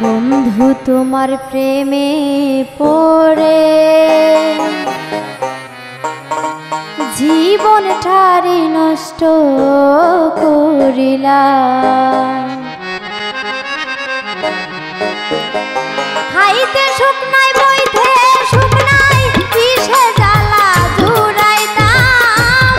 বন্ধু তোমার প্রেমে পড়ে জীবনটারে নষ্ট করিলাম। খাইতে সুখ নাই, বইতে সুখ নাই, কিসে জ্বালা জুড়াইতাম।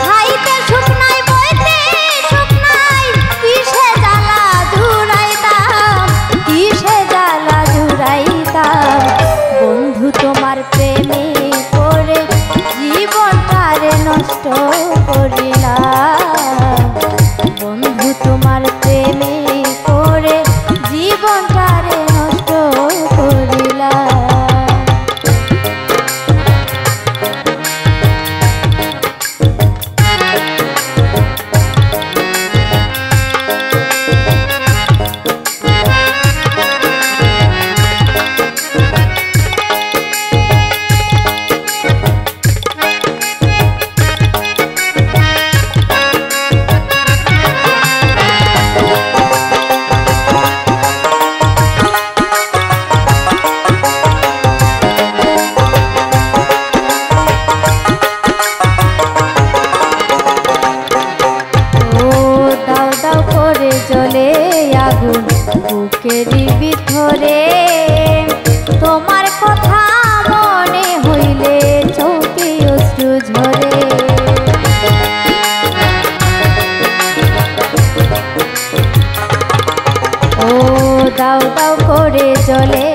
খাইতে সুখ নাই, বইতে সুখ নাই, কিসে জ্বালা জুড়াইতাম, কিসে জ্বালা জুড়াইতাম। বন্ধু তোমার প্রেমে পড়ে জীবনটারে নষ্ট করিলাম। বন্ধু তোমার প্রেমে পড়ে জীবনটারে নষ্ট করিলাম। জ্বলে আগুন বুকেরই ভিতরে, তোমার কথা মনে হইলে চোখে অশ্রু ঝরে। ও দাও দাও করে জ্বলে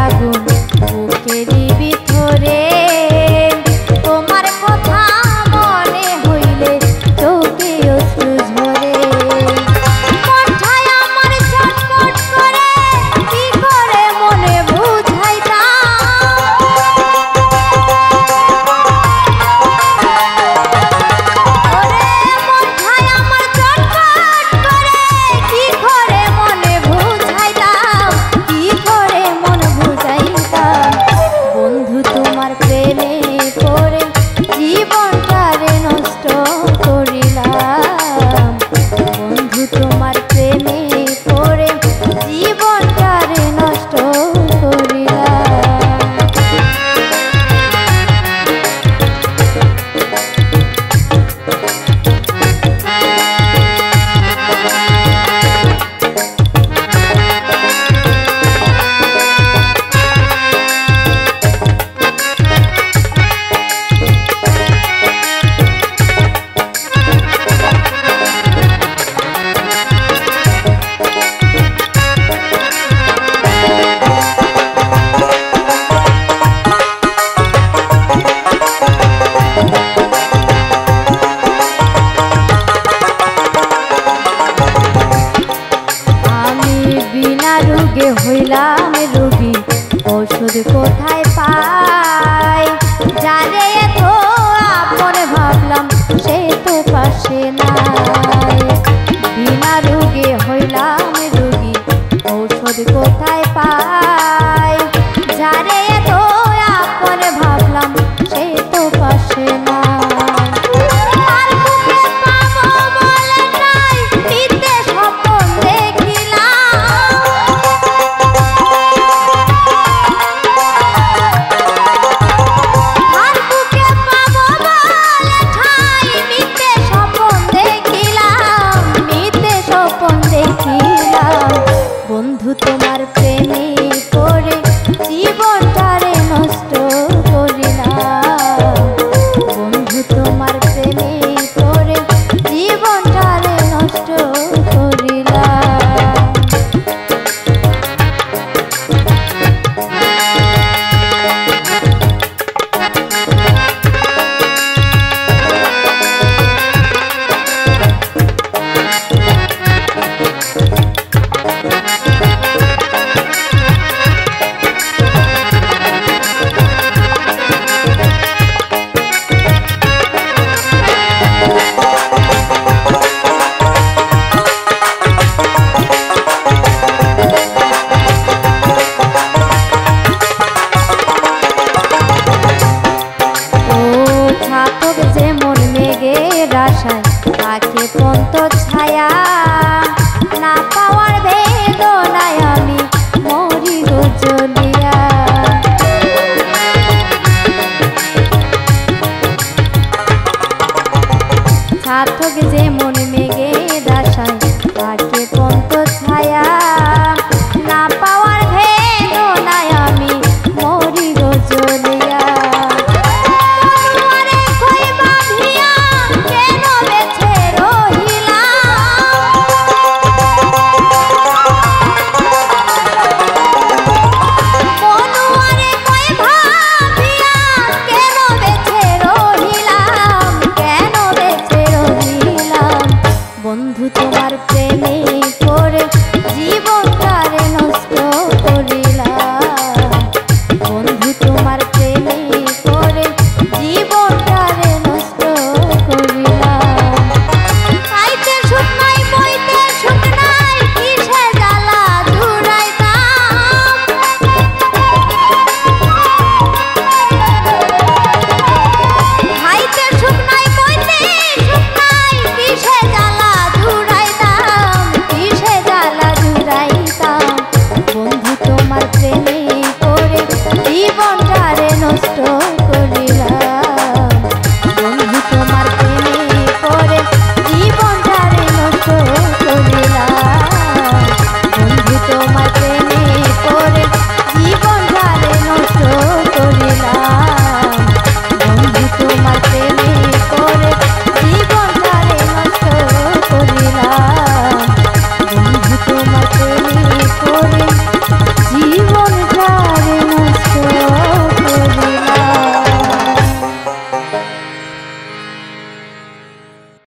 আগুন বুকেরই ভিতরে, তোমার কথা মনে হইলে চোখে অশ্রু ঝরে। হইলাম রোগী, ওষুধ কোথায় পাই? যারে তো আপন ভাবলাম সে তো পাশে নাই। বিনা রোগে হইলাম রোগী, ঔষধ কোথায় পাই? যারে তো আপন ভাবলাম সে তো পাশে নাই। বন্ধু তোমার প্রেমে থাকে পন্ত ছায়া না পাওয়ার বেদনায় আমি মরি গো জ্বলিয়া। সার্থক যে মন মেঘে দাসায় থাকে পন্ত